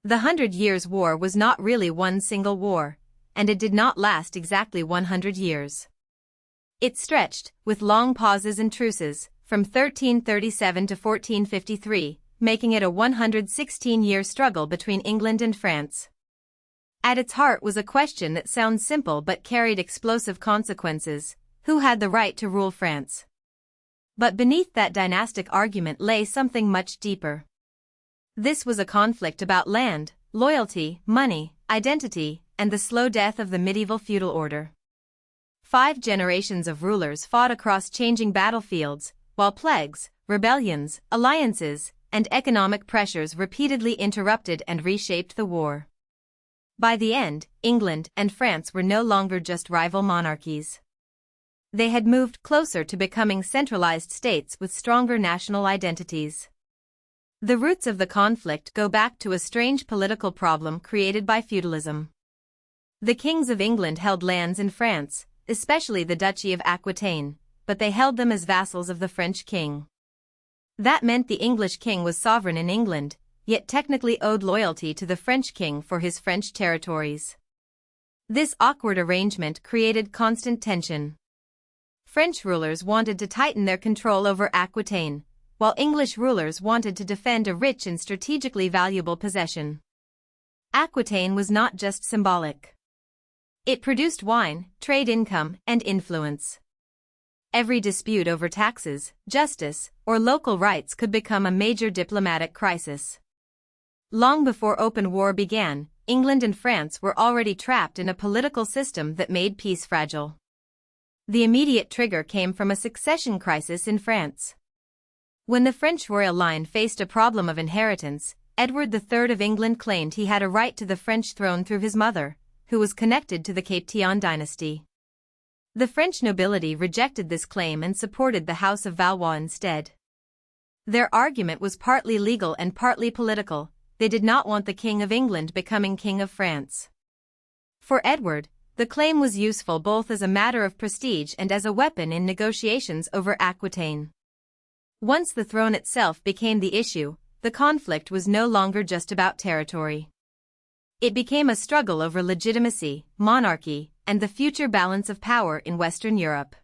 The Hundred Years' War was not really one single war, and it did not last exactly 100 years. It stretched, with long pauses and truces, from 1337 to 1453, making it a 116-year struggle between England and France. At its heart was a question that sounds simple but carried explosive consequences: who had the right to rule France? But beneath that dynastic argument lay something much deeper. This was a conflict about land, loyalty, money, identity, and the slow death of the medieval feudal order. 5 generations of rulers fought across changing battlefields, while plagues, rebellions, alliances, and economic pressures repeatedly interrupted and reshaped the war. By the end, England and France were no longer just rival monarchies. They had moved closer to becoming centralized states with stronger national identities. The roots of the conflict go back to a strange political problem created by feudalism. The kings of England held lands in France, especially the Duchy of Aquitaine, but they held them as vassals of the French king. That meant the English king was sovereign in England, yet technically owed loyalty to the French king for his French territories. This awkward arrangement created constant tension. French rulers wanted to tighten their control over Aquitaine, while English rulers wanted to defend a rich and strategically valuable possession. Aquitaine was not just symbolic. It produced wine, trade income, and influence. Every dispute over taxes, justice, or local rights could become a major diplomatic crisis. Long before open war began, England and France were already trapped in a political system that made peace fragile. The immediate trigger came from a succession crisis in France. When the French royal line faced a problem of inheritance, Edward III of England claimed he had a right to the French throne through his mother, who was connected to the Capetian dynasty. The French nobility rejected this claim and supported the House of Valois instead. Their argument was partly legal and partly political. They did not want the King of England becoming King of France. For Edward, the claim was useful both as a matter of prestige and as a weapon in negotiations over Aquitaine. Once the throne itself became the issue, the conflict was no longer just about territory. It became a struggle over legitimacy, monarchy, and the future balance of power in Western Europe.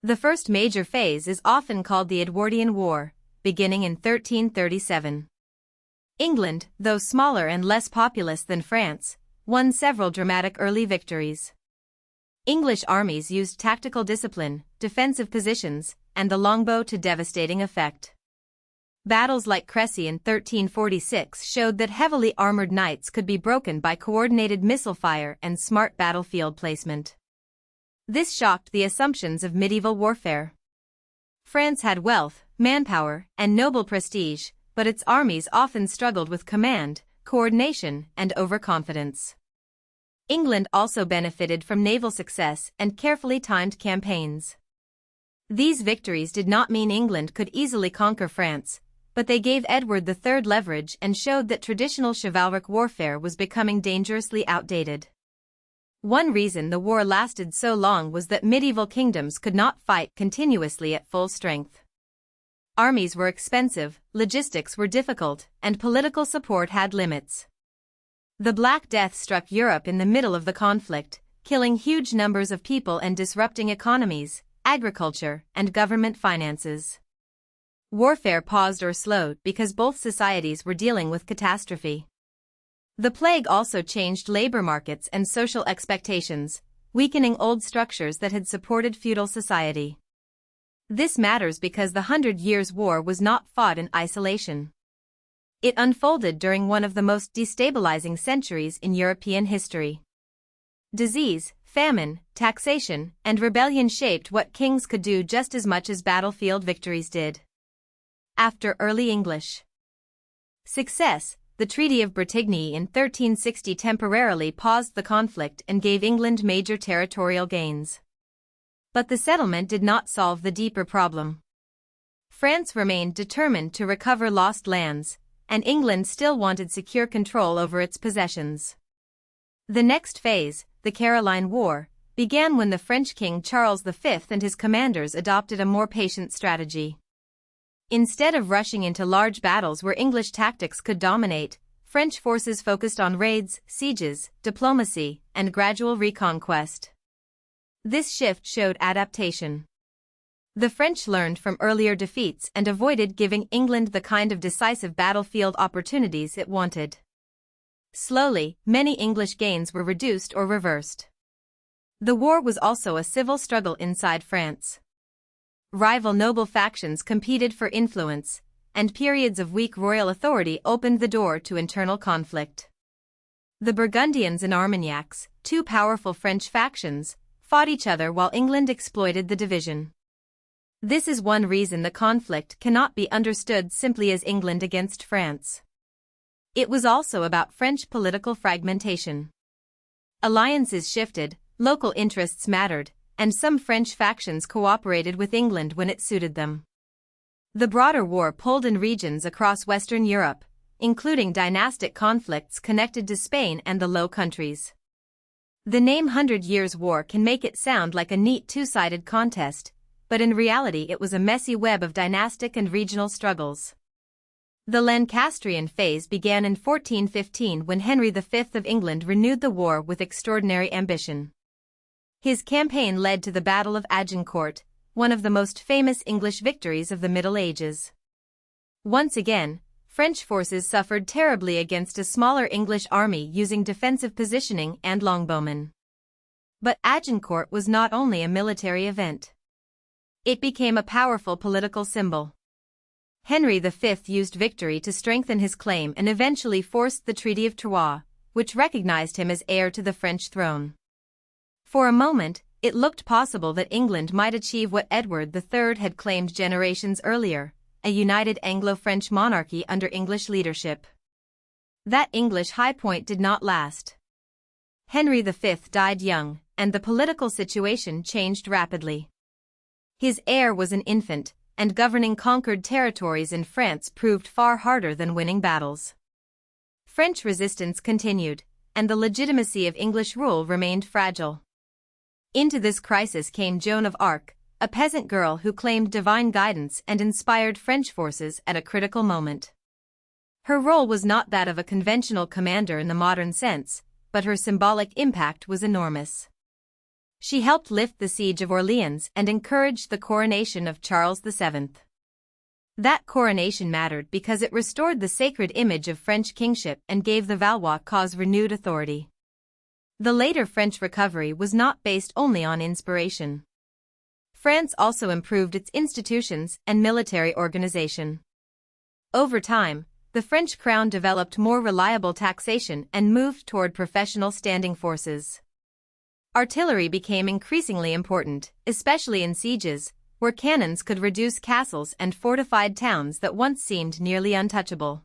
The first major phase is often called the Edwardian War, beginning in 1337. England, though smaller and less populous than France, won several dramatic early victories. English armies used tactical discipline, defensive positions, and the longbow to devastating effect. Battles like Crécy in 1346 showed that heavily armored knights could be broken by coordinated missile fire and smart battlefield placement. This shocked the assumptions of medieval warfare. France had wealth, manpower, and noble prestige, but its armies often struggled with command, coordination, and overconfidence. England also benefited from naval success and carefully timed campaigns. These victories did not mean England could easily conquer France, but they gave Edward III leverage and showed that traditional chivalric warfare was becoming dangerously outdated. One reason the war lasted so long was that medieval kingdoms could not fight continuously at full strength. Armies were expensive, logistics were difficult, and political support had limits. The Black Death struck Europe in the middle of the conflict, killing huge numbers of people and disrupting economies, agriculture, and government finances. Warfare paused or slowed because both societies were dealing with catastrophe. The plague also changed labor markets and social expectations, weakening old structures that had supported feudal society. This matters because the Hundred Years' War was not fought in isolation. It unfolded during one of the most destabilizing centuries in European history. Disease, famine, taxation, and rebellion shaped what kings could do just as much as battlefield victories did. After early English success, the Treaty of Bretigny in 1360 temporarily paused the conflict and gave England major territorial gains. But the settlement did not solve the deeper problem. France remained determined to recover lost lands, and England still wanted secure control over its possessions. The next phase, the Caroline War, began when the French King Charles V and his commanders adopted a more patient strategy. Instead of rushing into large battles where English tactics could dominate, French forces focused on raids, sieges, diplomacy, and gradual reconquest. This shift showed adaptation. The French learned from earlier defeats and avoided giving England the kind of decisive battlefield opportunities it wanted. Slowly, many English gains were reduced or reversed. The war was also a civil struggle inside France. Rival noble factions competed for influence, and periods of weak royal authority opened the door to internal conflict. The Burgundians and Armagnacs, two powerful French factions, fought each other while England exploited the division. This is one reason the conflict cannot be understood simply as England against France. It was also about French political fragmentation. Alliances shifted, local interests mattered, and some French factions cooperated with England when it suited them. The broader war pulled in regions across Western Europe, including dynastic conflicts connected to Spain and the Low Countries. The name 100 Years' War can make it sound like a neat two-sided contest, but in reality it was a messy web of dynastic and regional struggles. The Lancastrian phase began in 1415 when Henry V of England renewed the war with extraordinary ambition. His campaign led to the Battle of Agincourt, one of the most famous English victories of the Middle Ages. Once again, French forces suffered terribly against a smaller English army using defensive positioning and longbowmen. But Agincourt was not only a military event. It became a powerful political symbol. Henry V used victory to strengthen his claim and eventually forced the Treaty of Troyes, which recognized him as heir to the French throne. For a moment, it looked possible that England might achieve what Edward III had claimed generations earlier, a united Anglo-French monarchy under English leadership. That English high point did not last. Henry V died young, and the political situation changed rapidly. His heir was an infant, and governing conquered territories in France proved far harder than winning battles. French resistance continued, and the legitimacy of English rule remained fragile. Into this crisis came Joan of Arc, a peasant girl who claimed divine guidance and inspired French forces at a critical moment. Her role was not that of a conventional commander in the modern sense, but her symbolic impact was enormous. She helped lift the siege of Orleans and encouraged the coronation of Charles VII. That coronation mattered because it restored the sacred image of French kingship and gave the Valois cause renewed authority. The later French recovery was not based only on inspiration. France also improved its institutions and military organization. Over time, the French crown developed more reliable taxation and moved toward professional standing forces. Artillery became increasingly important, especially in sieges, where cannons could reduce castles and fortified towns that once seemed nearly untouchable.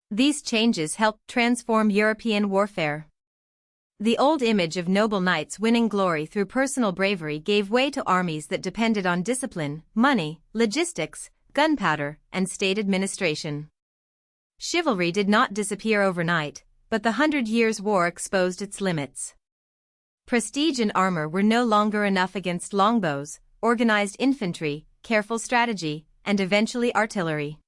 These changes helped transform European warfare. The old image of noble knights winning glory through personal bravery gave way to armies that depended on discipline, money, logistics, gunpowder, and state administration. Chivalry did not disappear overnight, but the 100 Years' War exposed its limits. Prestige and armor were no longer enough against longbows, organized infantry, careful strategy, and eventually artillery.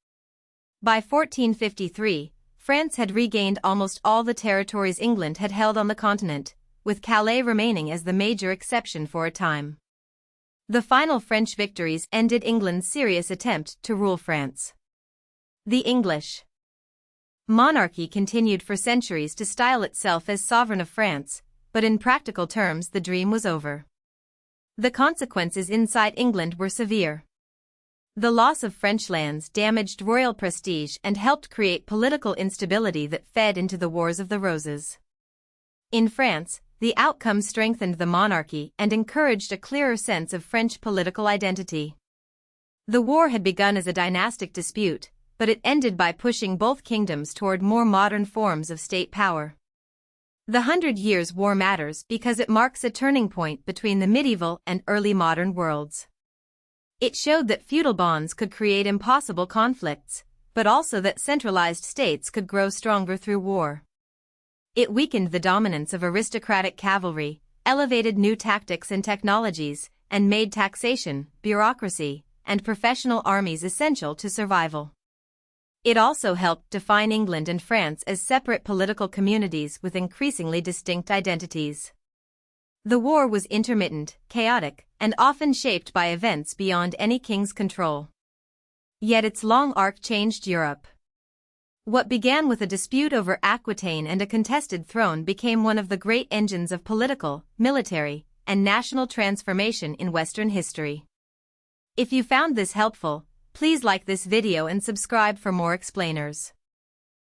By 1453, France had regained almost all the territories England had held on the continent, with Calais remaining as the major exception for a time. The final French victories ended England's serious attempt to rule France. The English monarchy continued for centuries to style itself as sovereign of France, but in practical terms the dream was over. The consequences inside England were severe. The loss of French lands damaged royal prestige and helped create political instability that fed into the Wars of the Roses. In France, the outcome strengthened the monarchy and encouraged a clearer sense of French political identity. The war had begun as a dynastic dispute, but it ended by pushing both kingdoms toward more modern forms of state power. The 100 Years' War matters because it marks a turning point between the medieval and early modern worlds. It showed that feudal bonds could create impossible conflicts, but also that centralized states could grow stronger through war. It weakened the dominance of aristocratic cavalry, elevated new tactics and technologies, and made taxation, bureaucracy, and professional armies essential to survival. It also helped define England and France as separate political communities with increasingly distinct identities. The war was intermittent, chaotic, and often shaped by events beyond any king's control. Yet its long arc changed Europe. What began with a dispute over Aquitaine and a contested throne became one of the great engines of political, military, and national transformation in Western history. If you found this helpful, please like this video and subscribe for more explainers.